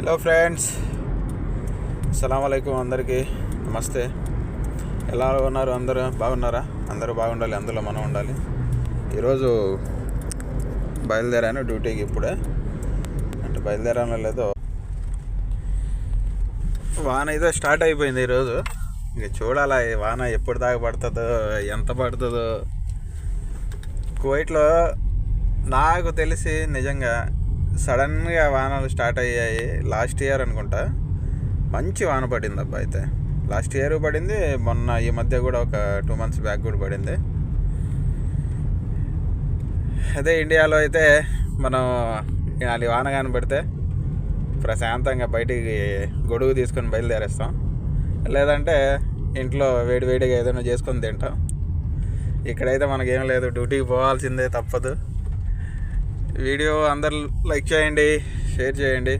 Hello friends, అస్సలాము అలైకుం. అందరికీ నమస్తే. ఎలా ఉన్నారు? అందరూ బాగున్నారా? అందరూ బాగుండాలి, అందులో మనం ఉండాలి. ఈరోజు బయలుదేరాను డ్యూటీకి. ఇప్పుడే అంటే బయలుదేరానో లేదో వాన అయితే స్టార్ట్ అయిపోయింది ఈరోజు. ఇక చూడాలా ఈ వాన ఎప్పుడు దాకా పడుతుందో, ఎంత పడుతుందో. కువైట్లో నాకు తెలిసి నిజంగా సడన్గా వానలు స్టార్ట్ అయ్యాయి. లాస్ట్ ఇయర్ అనుకుంటా మంచి వాన పడింది అబ్బా. అయితే లాస్ట్ ఇయర్ పడింది, మొన్న ఈ మధ్య కూడా ఒక 2 months బ్యాక్ కూడా పడింది. అదే ఇండియాలో అయితే మనం అది వాన కనబడితే ప్రశాంతంగా బయటికి గొడుగు తీసుకొని బయలుదేరేస్తాం, లేదంటే ఇంట్లో వేడివేడిగా ఏదైనా చేసుకొని తింటాం. ఇక్కడైతే మనకేం లేదు, డ్యూటీకి పోవాల్సిందే, తప్పదు. వీడియో అందరు లైక్ చేయండి, షేర్ చేయండి.